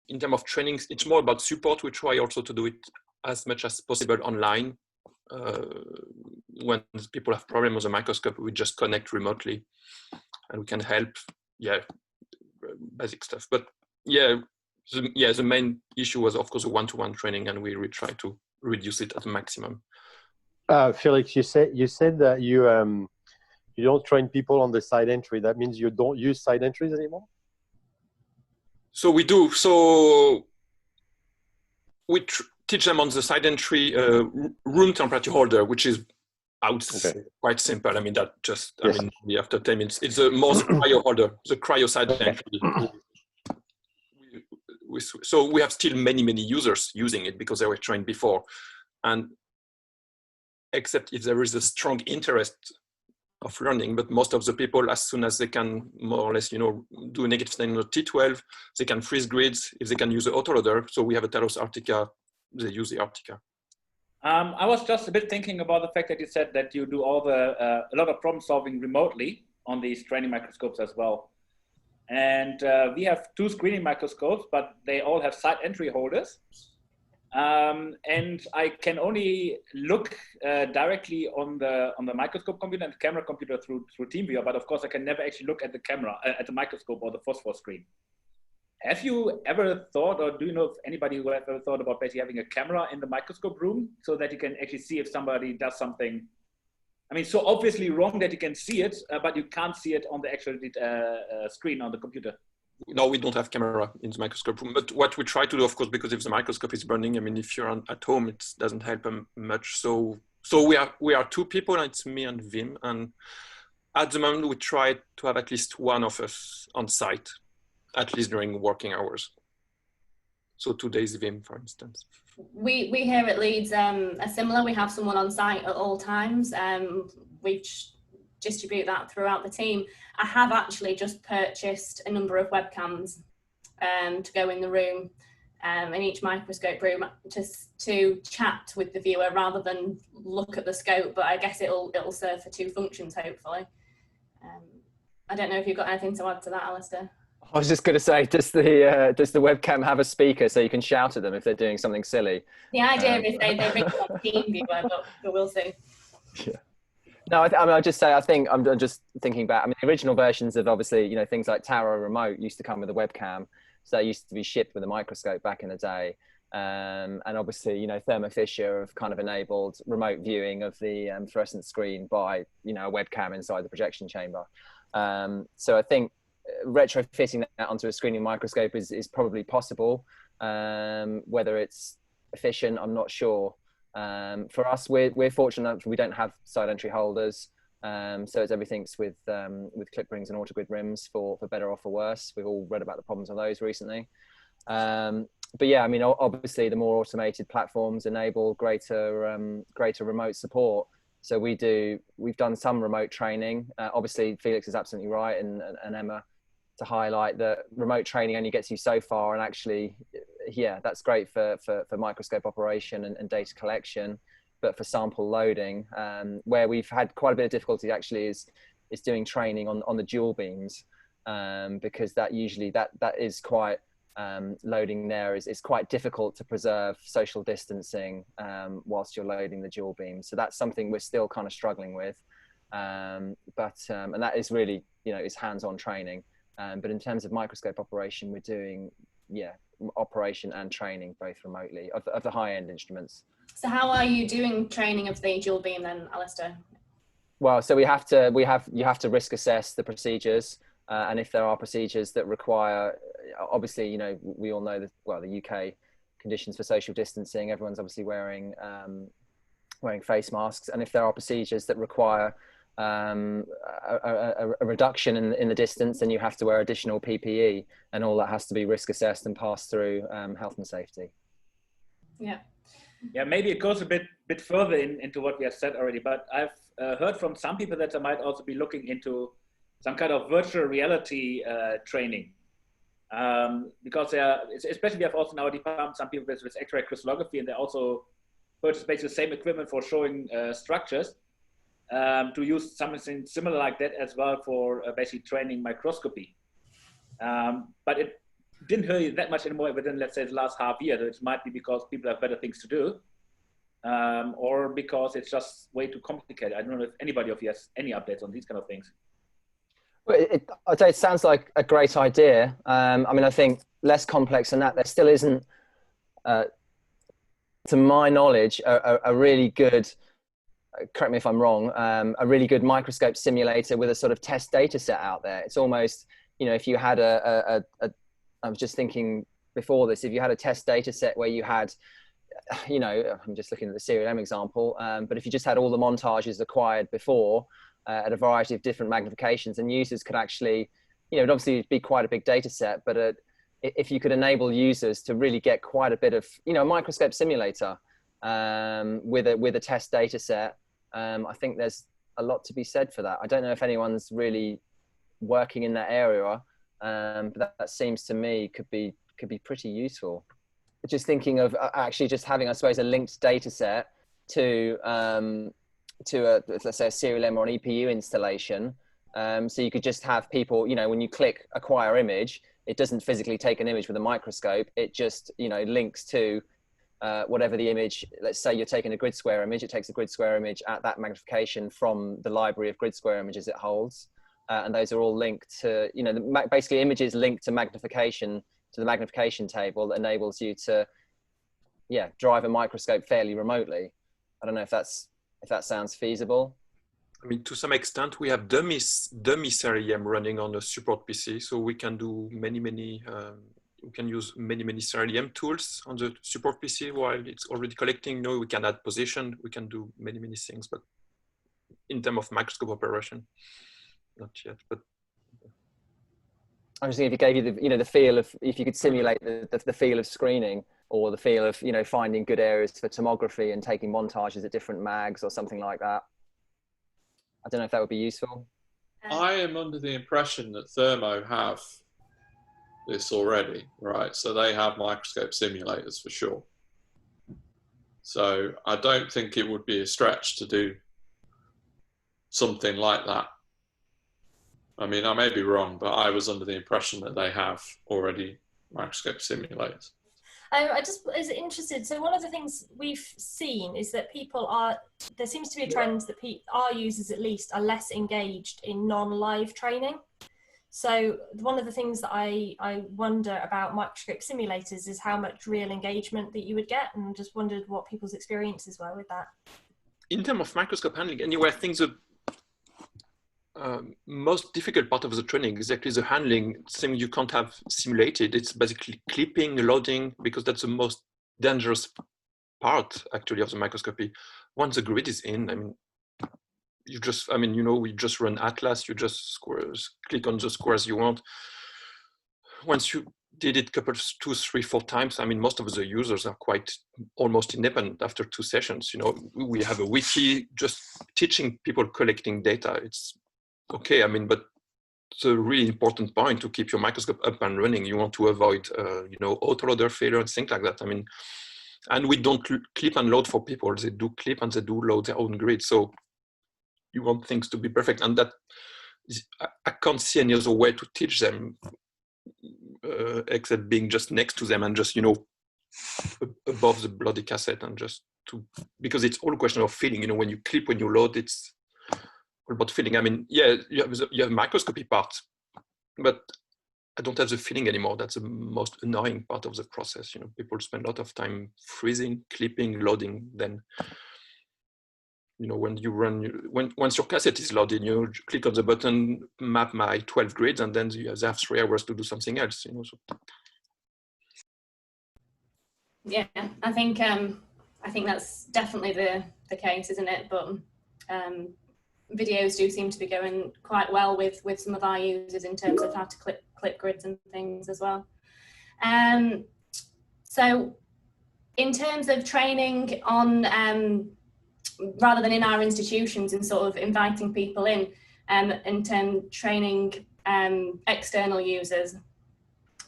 in terms of trainings, it's more about support. We try also to do it as much as possible online. When people have problems with the microscope, we just connect remotely and we can help, basic stuff. But the main issue was, of course, a one-to-one training, and we try to reduce it at the maximum. Felix, you said that you don't train people on the side entry. That means you don't use side entries anymore? So we do. So we teach them on the side entry room temperature holder, which is, I would say, quite simple. I mean, after 10 minutes, it's more the cryo holder, the cryo side entry. So we have still many users using it because they were trained before. And except if there is a strong interest of learning, but most of the people, as soon as they can more or less, do a negative staining on T12, they can freeze grids, if they can use the autoloader. So we have a Talos Arctica, they use the Arctica. I was just a bit thinking about the fact that you said that you do a lot of problem solving remotely on these training microscopes as well. And we have 2 screening microscopes, but they all have side entry holders. And I can only look directly on the microscope computer and the camera computer through TeamViewer, but of course I can never actually look at the camera, at the microscope or the phosphor screen. Have you ever thought, or do you know of anybody who have ever thought about basically having a camera in the microscope room so that you can actually see if somebody does something, I mean, so obviously wrong that you can see it, but you can't see it on the actual screen on the computer? No, we don't have camera in the microscope room. But what we try to do, of course, because if the microscope is burning, I mean, if you're at home, it doesn't help much. So we are 2 people, and it's me and Wim. And at the moment, we try to have at least one of us on site, at least during working hours. So 2 days Wim, for instance. We here at Leeds are similar. We have someone on site at all times. We distribute that throughout the team. I have actually just purchased a number of webcams to go in the room, in each microscope room, just to chat with the viewer rather than look at the scope. But I guess it'll serve for 2 functions, hopefully. I don't know if you've got anything to add to that, Alistair. I was just going to say, does the webcam have a speaker so you can shout at them if they're doing something silly? The idea is they bring it on TeamViewer, but we'll see. Yeah. No, I mean, I'll just say, I think I'm just thinking back. I mean, the original versions of obviously, things like Tower Remote used to come with a webcam. So they used to be shipped with a microscope back in the day. And obviously, Thermo Fisher have kind of enabled remote viewing of the fluorescent screen by, a webcam inside the projection chamber. So I think retrofitting that onto a screening microscope is probably possible. Whether it's efficient, I'm not sure. For us, we're fortunate we don't have side entry holders, so everything's with clip rings and autogrid rims for better or for worse. We've all read about the problems of those recently, but yeah, I mean, obviously the more automated platforms enable greater remote support. So we've done some remote training. Obviously Felix is absolutely right, and Emma, to highlight that remote training only gets you so far, and actually, yeah, that's great for microscope operation and data collection, but for sample loading, where we've had quite a bit of difficulty actually is doing training on the dual beams, because that is quite loading there is quite difficult to preserve social distancing whilst you're loading the dual beam. So that's something we're still kind of struggling with, and that is really, is hands-on training. But in terms of microscope operation, we're doing, operation and training both remotely of the high-end instruments. So how are you doing training of the dual beam then, Alistair? Well, so you have to risk assess the procedures, and if there are procedures that require, obviously, we all know the UK conditions for social distancing. Everyone's obviously wearing face masks, and if there are procedures that require a reduction in the distance, then you have to wear additional PPE, and all that has to be risk assessed and passed through health and safety. Yeah, maybe it goes a bit further into what we have said already, but I've heard from some people that they might also be looking into some kind of virtual reality training, because especially we have also in our department some people with X-ray crystallography, and they also purchase basically the same equipment for showing structures. To use something similar like that as well for basically training microscopy. But didn't hear that much anymore within, let's say, the last half year. It might be because people have better things to do, or because it's just way too complicated. I don't know if anybody of you has any updates on these kind of things. Well, I'd say it sounds like a great idea. I mean, I think less complex than that. There still isn't, to my knowledge, a really good, correct me if I'm wrong, a really good microscope simulator with a sort of test data set out there. It's almost, you know, if you had I was just thinking before this, if you had a test data set where you had, you know, I'm just looking at the Cryo-EM example, but if you just had all the montages acquired before at a variety of different magnifications, and users could actually, you know, it'd obviously be quite a big data set, but if you could enable users to really get quite a bit of, you know, a microscope simulator with a test data set, I think there's a lot to be said for that. I don't know if anyone's really working in that area, but that seems to me could be pretty useful. Just thinking of actually just having, I suppose, a linked data set to let's say a Cryo-EM or an EPU installation. So you could just have people, you know, when you click acquire image, it doesn't physically take an image with a microscope. It just, you know, links to whatever the image, let's say you're taking a grid square image, it takes a grid square image at that magnification from the library of grid square images it holds. And those are all linked to, you know, basically images linked to magnification, to the magnification table that enables you to, yeah, drive a microscope fairly remotely. I don't know if that sounds feasible. I mean, to some extent, we have dummy Cryo-EM running on a support PC, so we can do we can use many Cryo-EM tools on the support PC while it's already collecting. You know, we can add position, we can do many things, but in terms of microscope operation, not yet. But I was thinking if it gave you the, you know, the feel of, if you could simulate the feel of screening, or the feel of, you know, finding good areas for tomography and taking montages at different mags or something like that. I don't know if that would be useful. I am under the impression that Thermo have this already, right? So they have microscope simulators for sure. So I don't think it would be a stretch to do something like that. I mean, I may be wrong, but I was under the impression that they have already microscope simulators. I just was interested. So one of the things we've seen is that there seems to be a trend that our users at least are less engaged in non-live training. So one of the things that I wonder about microscope simulators is how much real engagement that you would get, and just wondered what people's experiences were with that. In terms of microscope handling, anyway, I think the most difficult part of the training is actually the handling thing you can't have simulated. It's basically clipping, loading, because that's the most dangerous part actually of the microscopy. Once the grid is in, I mean, you know, we just run Atlas, you just click on the squares you want. Once you did it 2, 3, 4 times, I mean, most of the users are almost independent after 2 sessions. You know, we have a wiki just teaching people collecting data. It's okay, I mean, but it's a really important point to keep your microscope up and running. You want to avoid, you know, autoloader failure and things like that. I mean, and we don't clip and load for people. They do clip and they do load their own grid. So you want things to be perfect. And that I can't see any other way to teach them except being just next to them and just, you know, above the bloody cassette, and just because it's all a question of feeling. You know, when you clip, when you load, it's all about feeling. I mean, yeah, you have microscopy part, but I don't have the feeling anymore. That's the most annoying part of the process. You know, people spend a lot of time freezing, clipping, loading. Then, you know, when you run, once your cassette is loaded, you click on the button, map my 12 grids, and then you have 3 hours to do something else. You know, so. Yeah, I think that's definitely the case, isn't it? But videos do seem to be going quite well with some of our users in terms of how to clip grids and things as well. So in terms of training on, rather than in our institutions and sort of inviting people in training external users,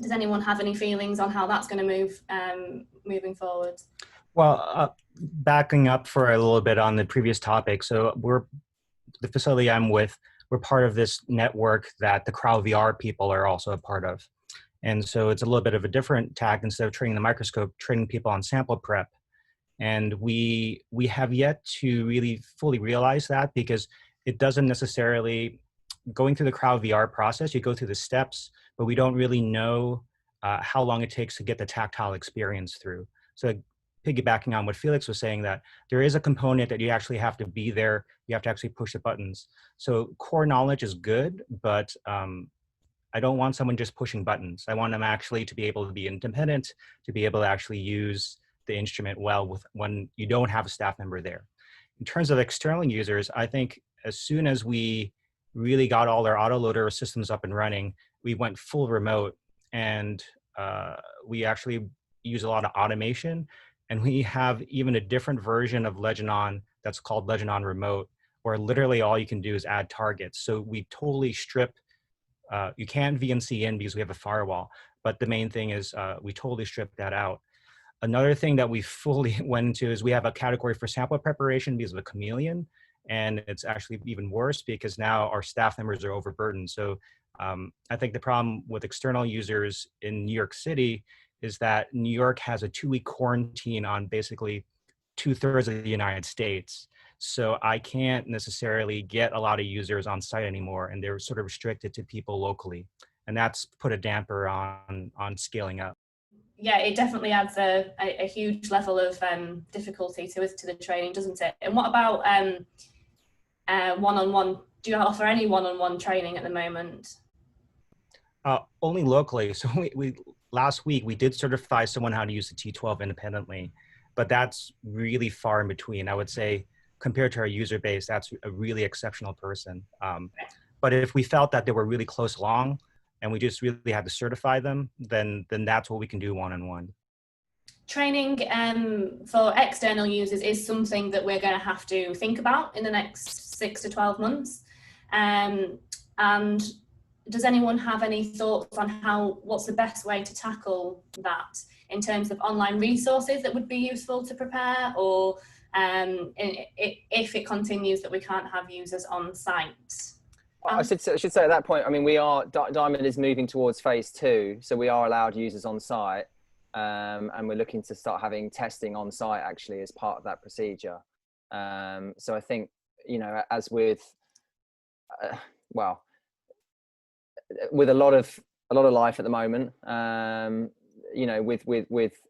does anyone have any feelings on how that's going to move moving forward? Well, backing up for a little bit on the previous topic. So the facility I'm with, we're part of this network that the Cryo-VR people are also a part of. And so it's a little bit of a different tack. Instead of training the microscope, training people on sample prep. And we have yet to really fully realize that, because it doesn't necessarily, going through the Cryo-VR process, you go through the steps, but we don't really know how long it takes to get the tactile experience through. So piggybacking on what Felix was saying, that there is a component that you actually have to be there, you have to actually push the buttons. So core knowledge is good, but I don't want someone just pushing buttons. I want them actually to be able to be independent, to be able to actually use the instrument well when you don't have a staff member there. In terms of external users, I think as soon as we really got all our autoloader systems up and running, we went full remote, and we actually use a lot of automation. And we have even a different version of Legion that's called Legion Remote, where literally all you can do is add targets. So we totally strip, you can't VNC in because we have a firewall, but the main thing is we totally strip that out. Another thing that we fully went into is we have a category for sample preparation because of the chameleon. And it's actually even worse because now our staff members are overburdened. So I think the problem with external users in New York City is that New York has a 2-week quarantine on basically 2/3 of the United States. So I can't necessarily get a lot of users on site anymore, and they're sort of restricted to people locally. And that's put a damper on scaling up. Yeah, it definitely adds a huge level of difficulty to the training, doesn't it? And what about one-on-one? Do you offer any one-on-one training at the moment? Only locally. So we last week we did certify someone how to use the T12 independently, but that's really far in between. I would say compared to our user base, that's a really exceptional person. But if we felt that they were really close along and we just really had to certify them, then that's what we can do one-on-one. Training for external users is something that we're going to have to think about in the next 6 to 12 months. And does anyone have any thoughts on what's the best way to tackle that in terms of online resources that would be useful to prepare, or if it continues that we can't have users on site? I should say at that point, I mean, Diamond is moving towards phase 2, so we are allowed users on site. And we're looking to start having testing on site actually as part of that procedure. So I think, as with, with a lot of life at the moment, with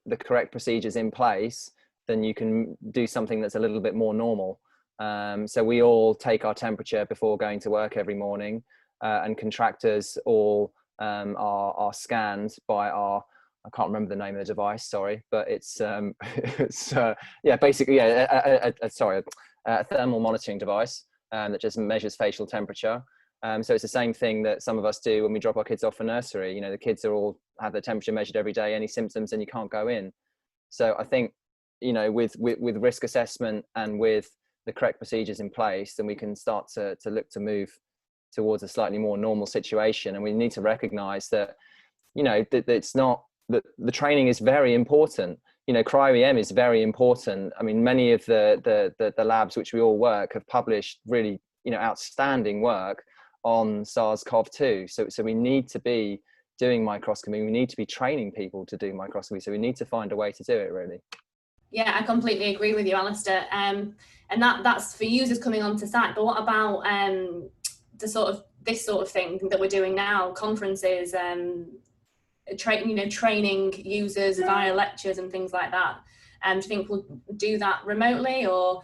the correct procedures in place, then you can do something that's a little bit more normal. So we all take our temperature before going to work every morning, and contractors all are scanned by I can't remember the name of the device, sorry, but it's basically a thermal monitoring device that just measures facial temperature. So it's the same thing that some of us do when we drop our kids off for nursery. The kids have their temperature measured every day. Any symptoms, and you can't go in. So I think with risk assessment and with the correct procedures in place, then we can start to look to move towards a slightly more normal situation. And we need to recognise that that it's not. The training is very important. Cryo-EM is very important. I mean, many of the labs which we all work have published really, outstanding work on SARS-CoV-2. So we need to be doing microscopy. We need to be training people to do microscopy. So we need to find a way to do it, really. Yeah, I completely agree with you, Alistair. And that's for users coming onto site. But what about this sort of thing that we're doing now, conferences, training users via lectures and things like that? Do you think we'll do that remotely, or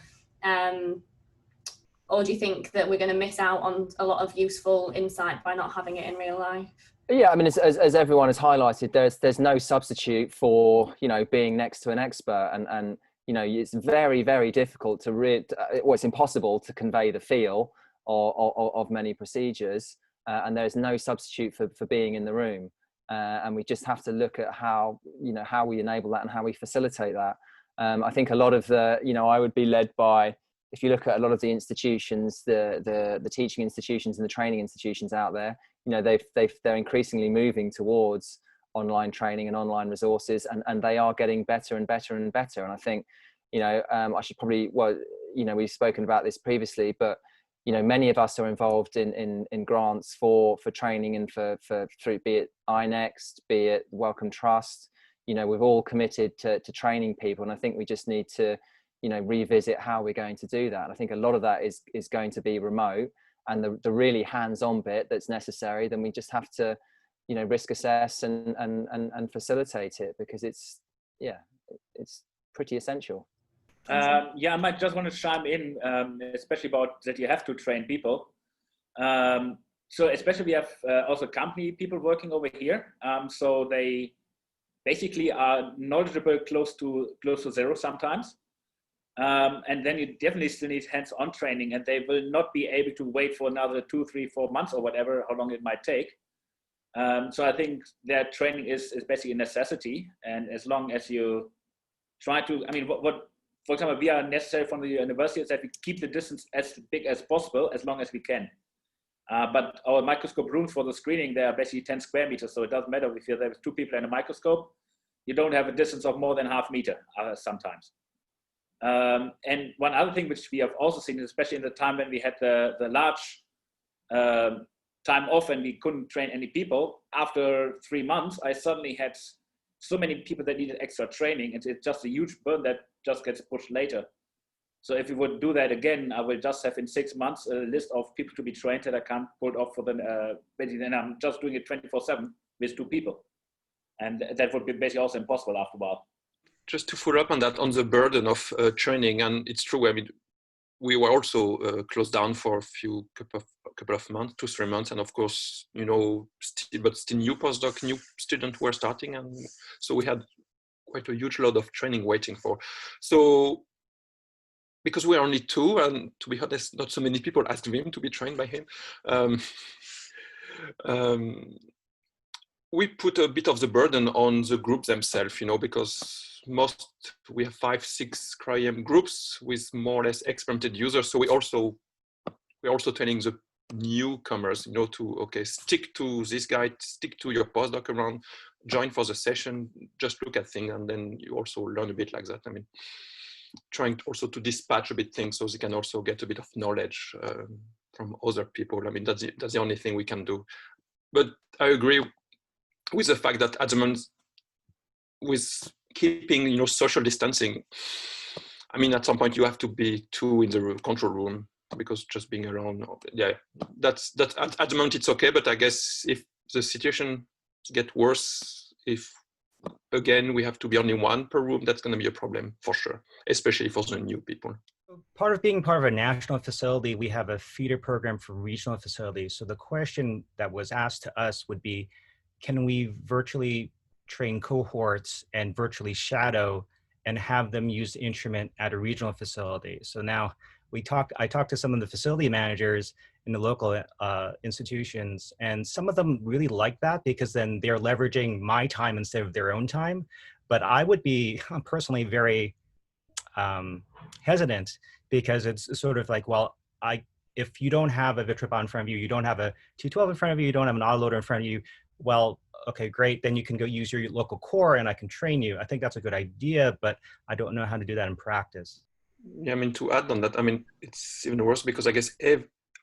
do you think that we're going to miss out on a lot of useful insight by not having it in real life? Yeah, I mean, as everyone has highlighted, there's no substitute for being next to an expert, and it's very, very difficult it's impossible to convey the feel of many procedures, and there's no substitute for being in the room. And we just have to look at how we enable that and how we facilitate that. I think a lot of I would be led by, if you look at a lot of the institutions, the teaching institutions and the training institutions out there, they're increasingly moving towards online training and online resources, and they are getting better and better and better. And I think, I should probably, we've spoken about this previously, but you know, many of us are involved in grants for training and for through, be it iNext, be it Wellcome Trust. You know, we've all committed to training people, and I think we just need to, you know, revisit how we're going to do that. And I think a lot of that is going to be remote, and the really hands-on bit that's necessary, then we just have to, you know, risk assess and facilitate it, because it's pretty essential. Yeah, I might just want to chime in, especially about that you have to train people. So especially we have also company people working over here. So they basically are knowledgeable close to zero sometimes. And then you definitely still need hands-on training, and they will not be able to wait for another 2, 3, 4 months or whatever, how long it might take. So I think that training is basically a necessity. And as long as you try to, I mean, what for example, we are necessary from the university is that we keep the distance as big as possible, as long as we can. But our microscope rooms for the screening, they are basically 10 square meters. So it doesn't matter if there's 2 people in a microscope, you don't have a distance of more than ½ meter sometimes. And one other thing which we have also seen, especially in the time when we had the large time off and we couldn't train any people, after 3 months, I suddenly had so many people that needed extra training. And it's just a huge burn that just gets pushed later. So if we would do that again, I will just have in 6 months a list of people to be trained that I can't put off for the, then I'm just doing it 24/7 with 2 people. And that would be basically also impossible after a while. Just to follow up on that, on the burden of training, and it's true, I mean, we were also closed down for a couple of months, 2, 3 months, and of course, you know, still new postdoc, new students were starting, and so we had quite a huge load of training waiting for. So, because we're only 2, and to be honest, not so many people asked him to be trained by him. We put a bit of the burden on the group themselves, you know, because we have 5, 6 Cryo-EM groups with more or less experimented users. So we're also telling the newcomers, you know, to, okay, stick to this guide, stick to your postdoc around, join for the session, just look at things, and then you also learn a bit like that. I mean, trying also to dispatch a bit things so they can also get a bit of knowledge from other people. I mean, that's the only thing we can do. But I agree with the fact that at the moment, with keeping, you know, social distancing, I mean, at some point you have to be 2 in the control room, because just being around, yeah, that's at the moment it's okay. But I guess if the situation gets worse, if again we have to be only 1 per room, that's going to be a problem for sure, especially for the new people. Part of being part of a national facility, we have a feeder program for regional facilities. So the question that was asked to us would be, can we virtually train cohorts and virtually shadow and have them use the instrument at a regional facility? So now I talked to some of the facility managers in the local institutions, and some of them really like that, because then they're leveraging my time instead of their own time. But I would be personally very hesitant, because it's sort of like, well, if you don't have a Vitrobot in front of you, you don't have a 212 in front of you, you don't have an autoloader in front of you, well, okay, great, then you can go use your local core and I can train you. I think that's a good idea, but I don't know how to do that in practice. Yeah, I mean, to add on that, I mean, it's even worse, because I guess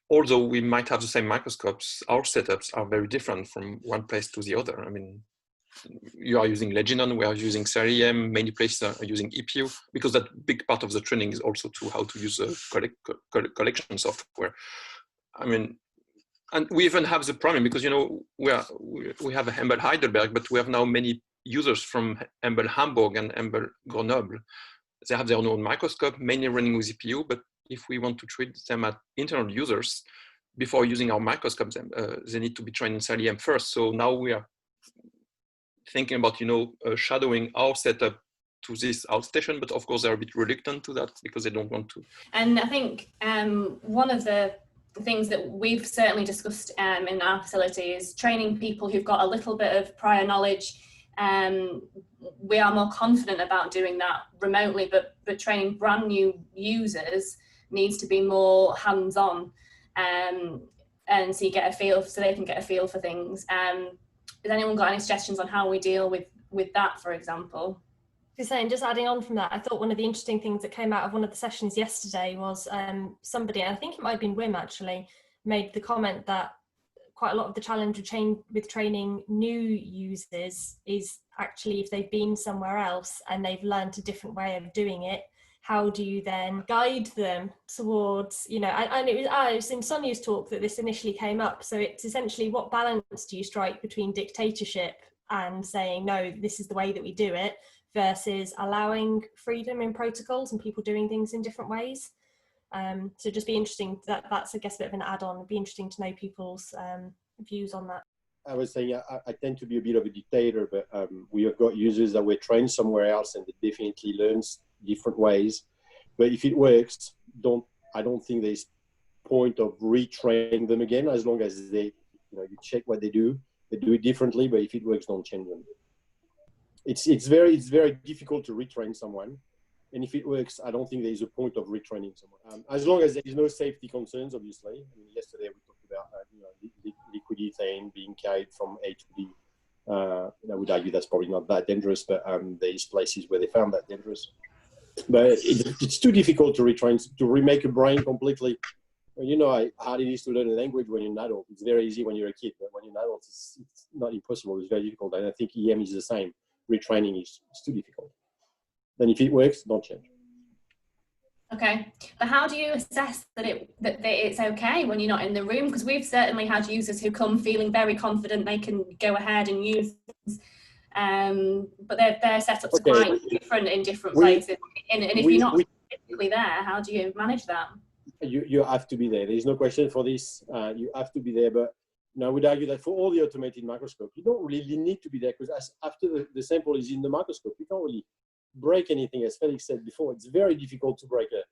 although we might have the same microscopes, our setups are very different from one place to the other. I mean, you are using Leginon, we are using CREM, many places are using EPU, because that big part of the training is also to how to use the collection software. I mean, and we even have the problem, because, you know, we have a Humble Heidelberg, but we have now many users from Humble Hamburg and Humble Grenoble. They have their own microscope, mainly running with EPU, but if we want to treat them as internal users, before using our microscopes, they need to be trained in CREM first. So now we are thinking about, you know, shadowing our setup to this outstation, but of course they're a bit reluctant to that because they don't want to. And I think one of the things that we've certainly discussed in our facility is training people who've got a little bit of prior knowledge. We are more confident about doing that remotely, but training brand new users needs to be more hands-on, and so you get a feel, so they can get a feel for things. Has anyone got any suggestions on how we deal with that, for example? Saying, just adding on from that, I thought one of the interesting things that came out of one of the sessions yesterday was somebody, and I think it might have been Wim actually, made the comment that quite a lot of the challenge with training new users is actually if they've been somewhere else and they've learned a different way of doing it, how do you then guide them towards, you know, and it was in Sonia's talk that this initially came up. So it's essentially, what balance do you strike between dictatorship and saying, no, this is the way that we do it, versus allowing freedom in protocols and people doing things in different ways? So just be interesting, that's I guess a bit of an add-on. It'd be interesting to know people's views on that. I was saying I tend to be a bit of a dictator, but we have got users that were trained somewhere else and they definitely learn different ways. But if it works, I don't think there's point of retraining them again, as long as they, you know, you check what they do it differently. But if it works, don't change them. It's very difficult to retrain someone. And if it works, I don't think there is a point of retraining someone. As long as there is no safety concerns, obviously. I mean, yesterday we talked about liquid ethane being carried from A to B. I would argue that's probably not that dangerous, but there's places where they found that dangerous. But it's too difficult to retrain, to remake a brain completely. You know how hard it is to learn a language when you're an adult. It's very easy when you're a kid, but when you're an adult, it's not impossible. It's very difficult. And I think EM is the same. Retraining is too difficult. Then if it works, don't change. Okay, but how do you assess that it's okay when you're not in the room? Because we've certainly had users who come feeling very confident they can go ahead and use, but their setups are quite different in different places. And if you're not physically there, how do you manage that? You have to be there. There's no question for this. You have to be there. But I would argue that for all the automated microscope, you don't really need to be there, because after the sample is in the microscope, you can't really break anything. As Felix said before, it's very difficult to break a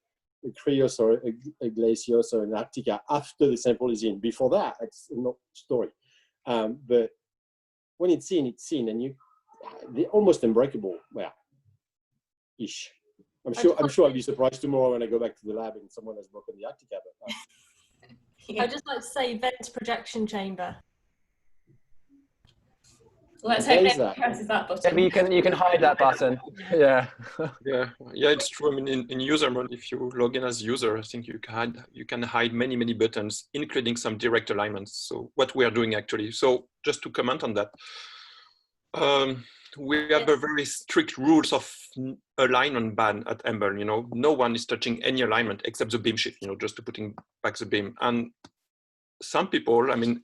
Cryos or a Glacios or an Arctica after the sample is in. Before that, it's no story. But when it's in, and they're almost unbreakable. Well, ish. I'm sure I'll be surprised tomorrow when I go back to the lab and someone has broken the Arctica. But, I'd just like to say vent projection chamber. Let's hope it presses that button. Maybe you can hide that button. Yeah. Yeah, it's true. I mean, in user mode, if you log in as user, I think you can hide many buttons, including some direct alignments. So what we are doing actually. So just to comment on that, we have a very strict rules of alignment ban at Embl. You know, no one is touching any alignment except the beam shift. You know, just to putting back the beam. And some people, I mean,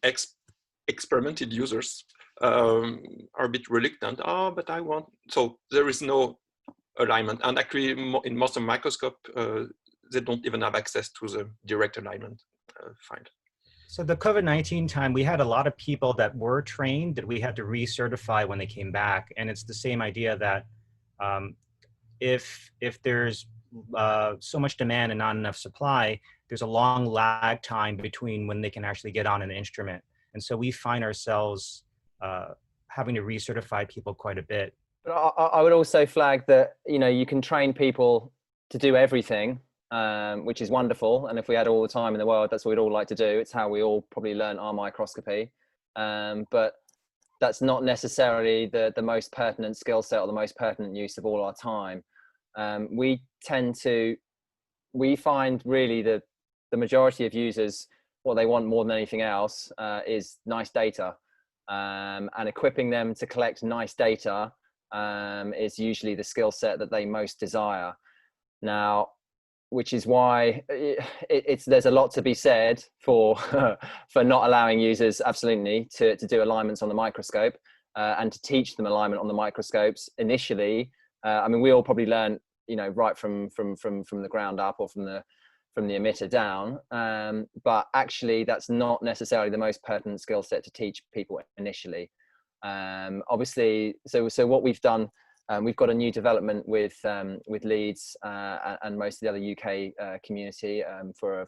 experimented users, are a bit reluctant. But I want, so there is no alignment. And actually in most of microscope, they don't even have access to the direct alignment find. So the COVID-19 time, we had a lot of people that were trained that we had to recertify when they came back. And it's the same idea that if there's so much demand and not enough supply, there's a long lag time between when they can actually get on an instrument. And so we find ourselves having to recertify people quite a bit. But I would also flag that, you know, you can train people to do everything, which is wonderful. And if we had all the time in the world, that's what we'd all like to do. It's how we all probably learn our microscopy. But that's not necessarily the most pertinent skill set or the most pertinent use of all our time. We find really that the majority of users, what they want more than anything else is nice data. And equipping them to collect nice data is usually the skill set that they most desire. Now, which is why there's a lot to be said for for not allowing users absolutely to do alignments on the microscope and to teach them alignment on the microscopes initially. I mean, we all probably learn, you know, right from the ground up or from the emitter down, but actually that's not necessarily the most pertinent skill set to teach people initially. Obviously, so what we've done, we've got a new development with Leeds and most of the other UK community for a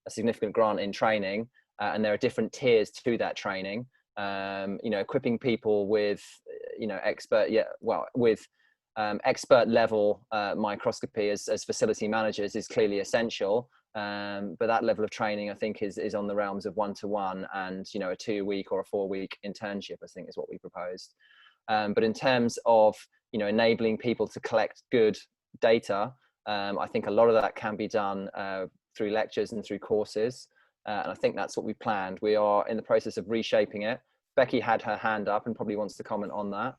significant grant in training, and there are different tiers to that training. You know, equipping people with, you know, expert level microscopy as facility managers is clearly essential, but that level of training I think is on the realms of 1-to-1 and, you know, a 2-week or a 4-week internship I think is what we proposed. But in terms of you know, enabling people to collect good data. I think a lot of that can be done through lectures and through courses. And I think that's what we planned. We are in the process of reshaping it. Becky had her hand up and probably wants to comment on that.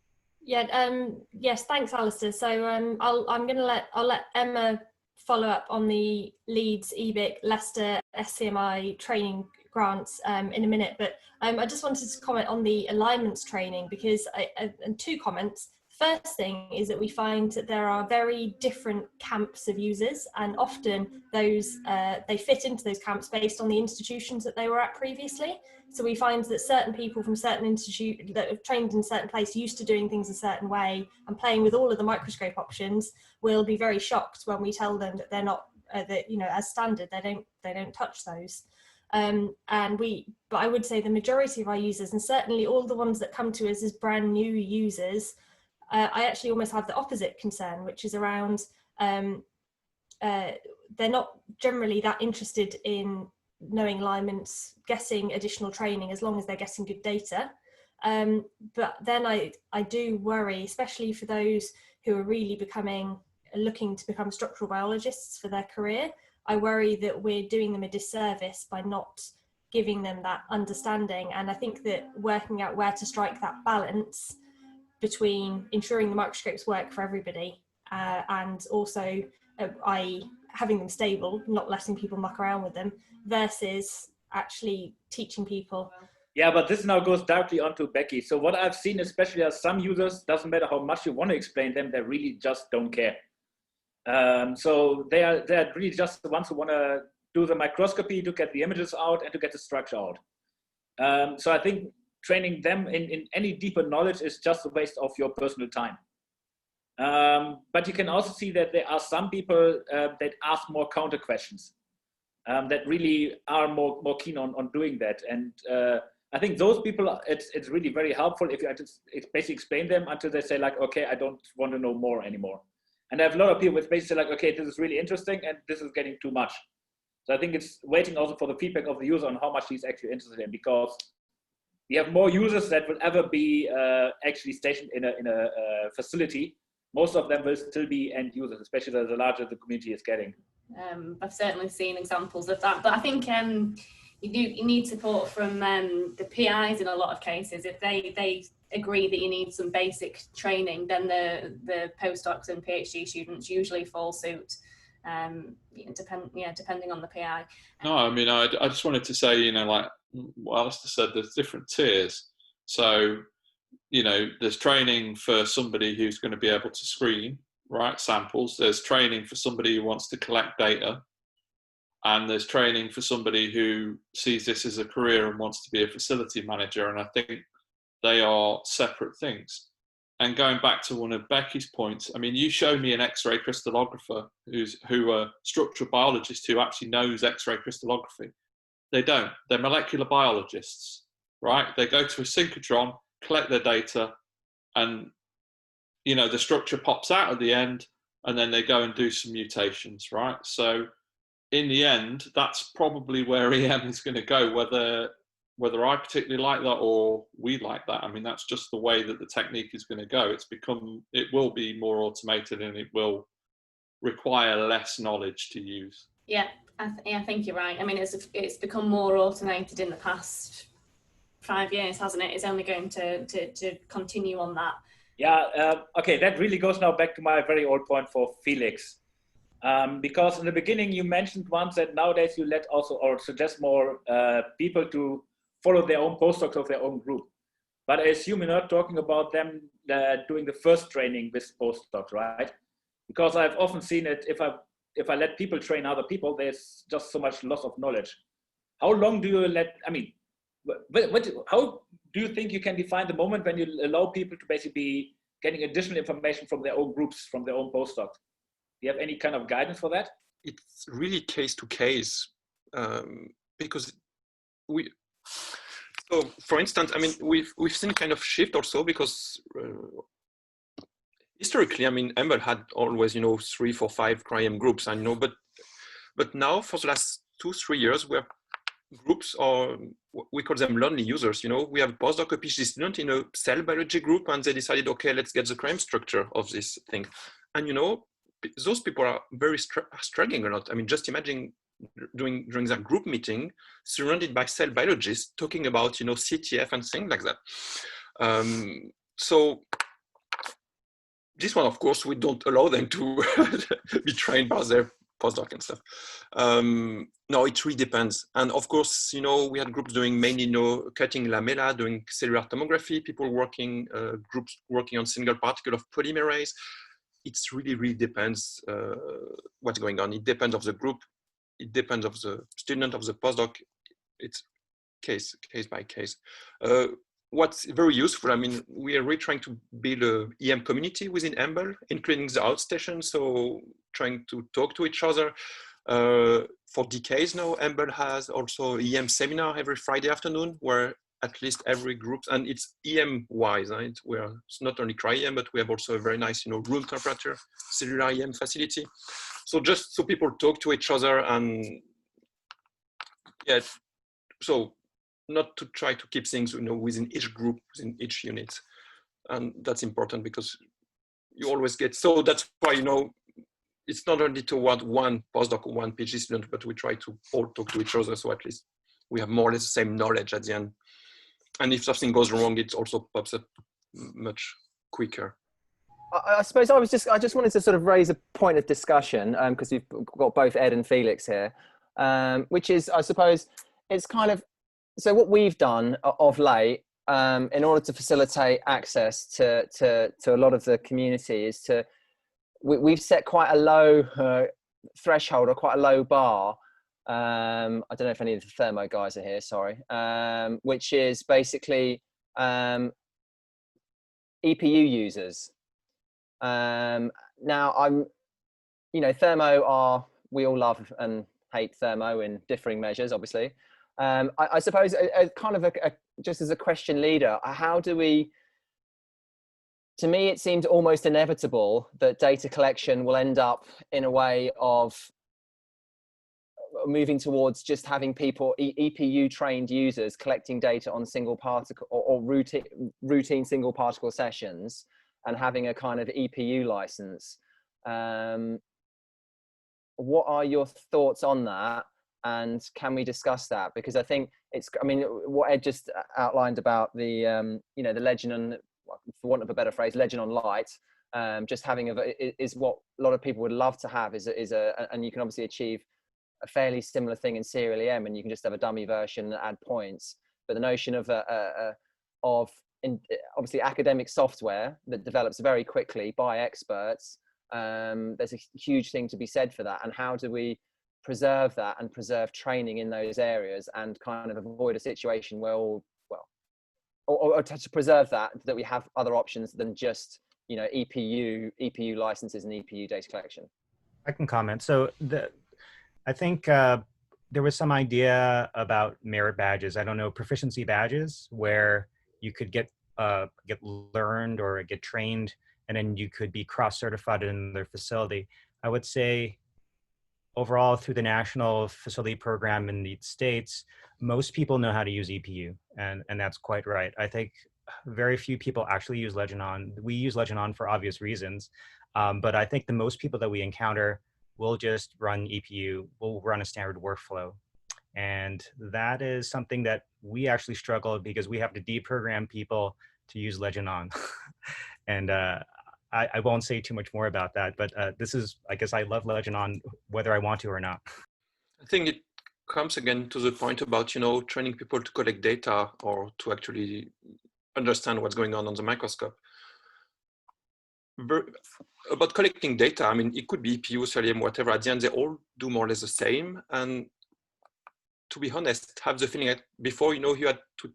Yeah, yes, thanks, Alistair. So I'll let Emma follow up on the Leeds, EBIC, Leicester, SCMI training grants in a minute, but I just wanted to comment on the alignments training, because and 2 comments. First thing is that we find that there are very different camps of users, and often those they fit into those camps based on the institutions that they were at previously. So we find that certain people from certain institute that have trained in a certain place, used to doing things a certain way and playing with all of the microscope options, will be very shocked when we tell them that they're not, that, you know, as standard, they don't touch those. But I would say the majority of our users, and certainly all the ones that come to us as brand new users, I actually almost have the opposite concern, which is around they're not generally that interested in knowing alignments, getting additional training, as long as they're getting good data. But then I do worry, especially for those who are really looking to become structural biologists for their career. I worry that we're doing them a disservice by not giving them that understanding. And I think that working out where to strike that balance between ensuring the microscopes work for everybody and also having them stable, not letting people muck around with them, versus actually teaching people. Yeah, but this now goes directly onto Becky. So what I've seen, especially as some users, doesn't matter how much you want to explain them, they really just don't care. So they're really just the ones who want to do the microscopy, to get the images out and to get the structure out. So I think training them in any deeper knowledge is just a waste of your personal time. But you can also see that there are some people that ask more counter questions, that really are more keen on doing that. And I think those people, it's really very helpful if you just basically explain them until they say like, okay, I don't want to know more anymore. And I have a lot of people with basically like, okay, this is really interesting and this is getting too much. So I think it's waiting also for the feedback of the user on how much he's actually interested in, because we have more users that will ever be actually stationed in a facility. Most of them will still be end users, especially the larger the community is getting. I've certainly seen examples of that, but I think you need support from the PIs in a lot of cases. If they agree that you need some basic training, then the postdocs and PhD students usually fall suit. Depending on the PI. No, I mean, I just wanted to say, you know, like what Alistair said, there's different tiers. So, you know, there's training for somebody who's going to be able to screen, right, samples. There's training for somebody who wants to collect data. And there's training for somebody who sees this as a career and wants to be a facility manager. And I think they are separate things. And going back to one of Becky's points, I mean, you show me an X-ray crystallographer who are structural biologists who actually knows X-ray crystallography. They don't. They're molecular biologists, right? They go to a synchrotron, collect their data, and, you know, the structure pops out at the end, and then they go and do some mutations, right? So in the end, that's probably where EM is going to go, whether I particularly like that or we like that. I mean, that's just the way that the technique is going to go. It will be more automated and it will require less knowledge to use. Yeah, I think you're right. I mean, it's become more automated in the past 5 years, hasn't it? It's only going to continue on that. Yeah, okay, that really goes now back to my very old point for Felix. Because in the beginning you mentioned once that nowadays you let also or suggest more people to follow their own postdocs of their own group. But I assume you're not talking about them doing the first training with postdocs, right? Because I've often seen it, if I let people train other people, there's just so much loss of knowledge. How long do you I mean, how do you think you can define the moment when you allow people to basically be getting additional information from their own groups, from their own postdocs? Do you have any kind of guidance for that? It's really case to case, because so for instance, I mean, we've seen kind of shift also because historically, I mean, EMBL had always, 3, 4, 5 Cryo-EM groups, I know, but now for the last 2-3 years, we're groups, or we call them lonely users. You know, we have a postdoc, a PhD student in a cell biology group, and they decided, okay, let's get the crime structure of this thing. And, you know, those people are very struggling a lot. I mean, just imagine during that group meeting, surrounded by cell biologists talking about, you know, CTF and things like that. So this one, of course, we don't allow them to be trained by their postdoc and stuff. No, it really depends. And of course, you know, we had groups doing mainly, you know, cutting lamella, doing cellular tomography, people working, groups working on single particle of polymerase. It's really depends what's going on. It depends of the group. It depends of the student, of the postdoc. It's case by case. What's very useful, I mean, we are really trying to build a EM community within EMBL, including the outstation, so trying to talk to each other. For decades now, EMBL has also EM seminar every Friday afternoon, where at least every group, and it's EM-wise, right? It's not only Cryo-EM, but we have also a very nice, you know, room temperature cellular EM facility. So just so people talk to each other, and yeah, so not to try to keep things, you know, within each group, within each unit. And that's important because you always get, so that's why, you know, it's not only toward one postdoc or one PhD student, but we try to all talk to each other. So at least we have more or less the same knowledge at the end. And if something goes wrong, it also pops up much quicker. I suppose I just wanted to sort of raise a point of discussion, because you've got both Ed and Felix here, which is, I suppose, it's kind of, so what we've done of late, in order to facilitate access to a lot of the community, is we've set quite a low threshold, or quite a low bar. I don't know if any of the thermo guys are here, sorry, which is basically EPU users. Now you know, thermo we all love and hate thermo in differing measures, obviously. I suppose kind of just as a question leader, how do we, to me, it seems almost inevitable that data collection will end up in a way of moving towards just having people, EPU trained users, collecting data on single particle or routine single particle sessions, and having a kind of EPU license. What are your thoughts on that? And can we discuss that? Because I think it's, I mean, what Ed just outlined about the, you know, the legend on, for want of a better phrase, legend on light, just having is what a lot of people would love to have, and you can obviously achieve a fairly similar thing in serial EM, and you can just have a dummy version and add points. But the notion of obviously academic software that develops very quickly by experts, there's a huge thing to be said for that. And how do we preserve that and preserve training in those areas, and kind of avoid a situation where, or to preserve that we have other options than just, you know, EPU licenses and EPU data collection? I can comment. So I think there was some idea about merit badges. I don't know, proficiency badges, where you could get learned or get trained, and then you could be cross-certified in their facility. I would say overall, through the national facility program in the States, most people know how to use EPU, and that's quite right. I think very few people actually use Legion-On. We use Legion-On for obvious reasons, but I think the most people that we encounter will just run EPU, will run a standard workflow. And that is something that we actually struggle, because we have to deprogram people to use Legion-On. And I won't say too much more about that, but this is, I guess I love Legion-On whether I want to or not. I think it comes again to the point about, you know, training people to collect data or to actually understand what's going on the microscope. About collecting data, I mean, it could be EPU, CLM, whatever. At the end, they all do more or less the same. And to be honest, have the feeling that before, you know, you had to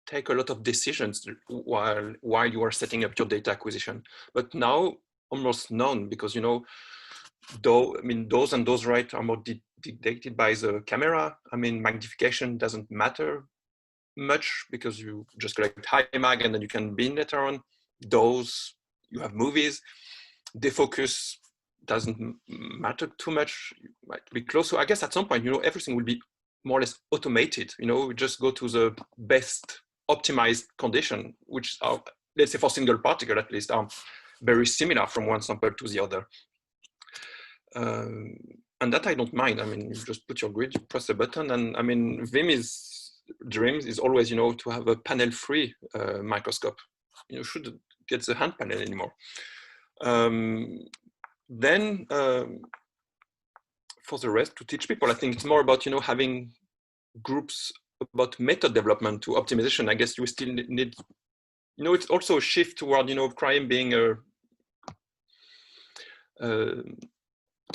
take a lot of decisions while you are setting up your data acquisition. But now, almost none, because, you know, though, I mean, those and those rates are more dictated by the camera. I mean, magnification doesn't matter much, because you just collect high mag and then you can bin later on. Those, you have movies. Defocus doesn't matter too much. You might be close. So I guess at some point, you know, everything will be more or less automated. You know, we just go to the best optimized condition, which are, let's say for single particle at least, are very similar from one sample to the other. And that I don't mind. I mean, you just put your grid, you press a button, and I mean, Vim's dream is always, you know, to have a panel-free microscope. You shouldn't get the hand panel anymore. Then for the rest, to teach people, I think it's more about, you know, having groups about method development to optimization. I guess you still need, you know, it's also a shift toward, you know, Cryo-EM being a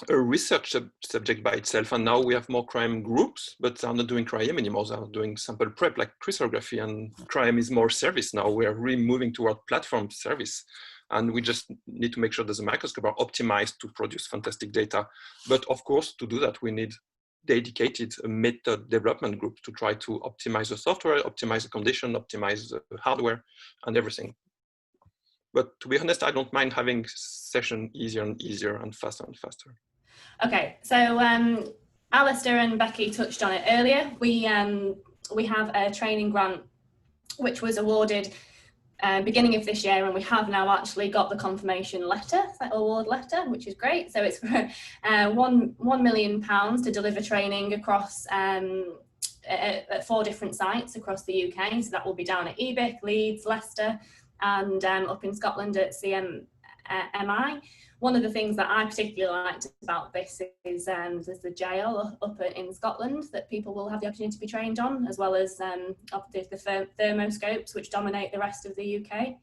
research subject by itself, and now we have more Cryo-EM groups, but they're not doing Cryo-EM anymore. They're doing sample prep like crystallography, and Cryo-EM is more service now. We're really moving toward platform service, and we just need to make sure that the microscope are optimized to produce fantastic data. But of course, to do that, we need dedicated method development group to try to optimize the software, optimize the condition, optimize the hardware, and everything. But to be honest, I don't mind having session easier and easier and faster and faster. Okay, so Alistair and Becky touched on it earlier. We have a training grant which was awarded beginning of this year, and we have now actually got the confirmation letter, award letter, which is great. So it's for £1 million to deliver training across at 4 different sites across the UK. So that will be down at EBIC, Leeds, Leicester, and up in Scotland at CMI. One of the things that I particularly liked about this is there's the jail up in Scotland that people will have the opportunity to be trained on, as well as the thermoscopes, which dominate the rest of the UK.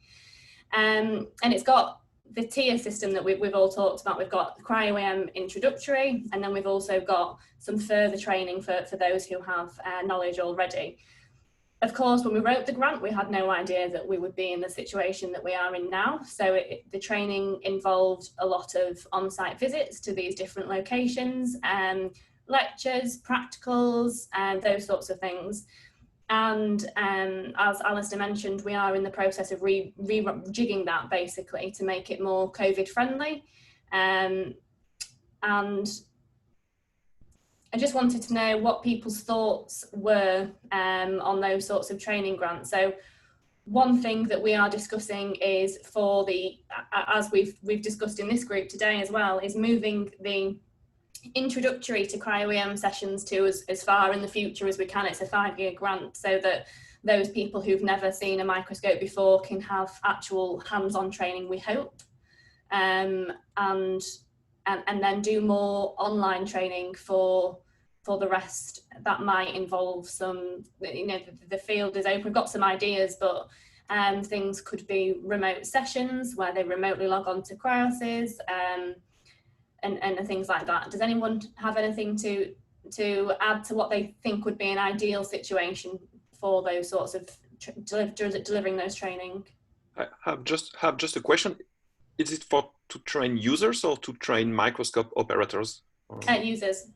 And it's got the tier system that we've all talked about. We've got Cryo-EM introductory, and then we've also got some further training for those who have knowledge already. Of course, when we wrote the grant, we had no idea that we would be in the situation that we are in now. So the training involved a lot of on-site visits to these different locations, lectures, practicals, and those sorts of things. And as Alistair mentioned, we are in the process of rejigging that basically to make it more COVID friendly. And I just wanted to know what people's thoughts were on those sorts of training grants. So one thing that we are discussing is for the, as we've discussed in this group today as well, is moving the introductory to Cryo-EM sessions to as far in the future as we can. It's a 5-year grant, so that those people who've never seen a microscope before can have actual hands-on training, we hope. And then do more online training for the rest. That might involve some, you know, the field is open. We've got some ideas, but things could be remote sessions where they remotely log on to Cryoses, and things like that. Does anyone have anything to add to what they think would be an ideal situation for those sorts of delivering those training? I have just a question. Is it to train users or to train microscope operators? Users.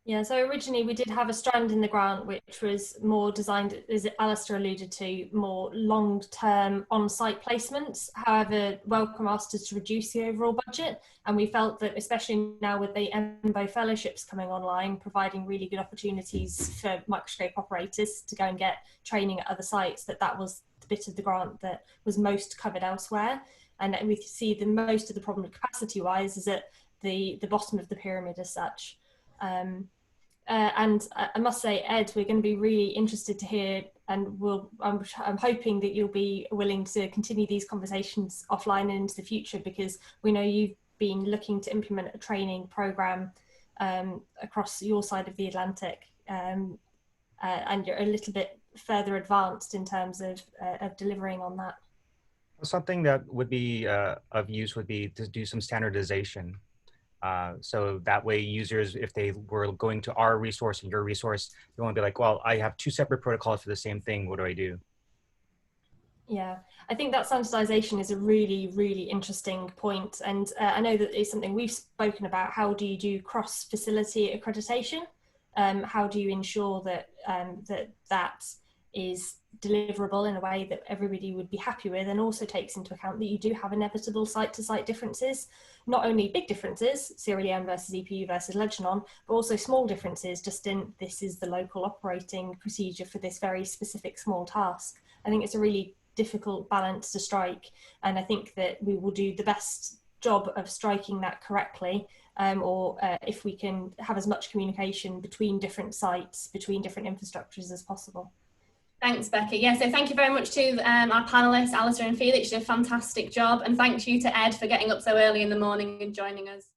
Yeah, so originally we did have a strand in the grant which was more designed, as Alistair alluded to, more long-term on-site placements. However, Wellcome asked us to reduce the overall budget, and we felt that especially now with the EMBO fellowships coming online, providing really good opportunities for microscope operators to go and get training at other sites, that was the bit of the grant that was most covered elsewhere. And we see the most of the problem capacity-wise is at the bottom of the pyramid as such. And I must say, Ed, we're going to be really interested to hear, and I'm hoping that you'll be willing to continue these conversations offline and into the future, because we know you've been looking to implement a training program across your side of the Atlantic, and you're a little bit further advanced in terms of delivering on that. Something that would be of use would be to do some standardization. So that way users, if they were going to our resource and your resource, they won't be like, well, I have 2 separate protocols for the same thing. What do I do? Yeah, I think that standardization is a really, really interesting point. And I know that it's something we've spoken about. How do you do cross-facility accreditation? How do you ensure that that is deliverable in a way that everybody would be happy with, and also takes into account that you do have inevitable site-to-site differences, not only big differences, Serial-EM versus EPU versus Legion-on, but also small differences just in this is the local operating procedure for this very specific small task. I think it's a really difficult balance to strike, and I think that we will do the best job of striking that correctly, if we can have as much communication between different sites, between different infrastructures as possible. Thanks, Becky. Yeah, so thank you very much to our panellists, Alistair and Felix. You did a fantastic job. And thank you to Ed for getting up so early in the morning and joining us.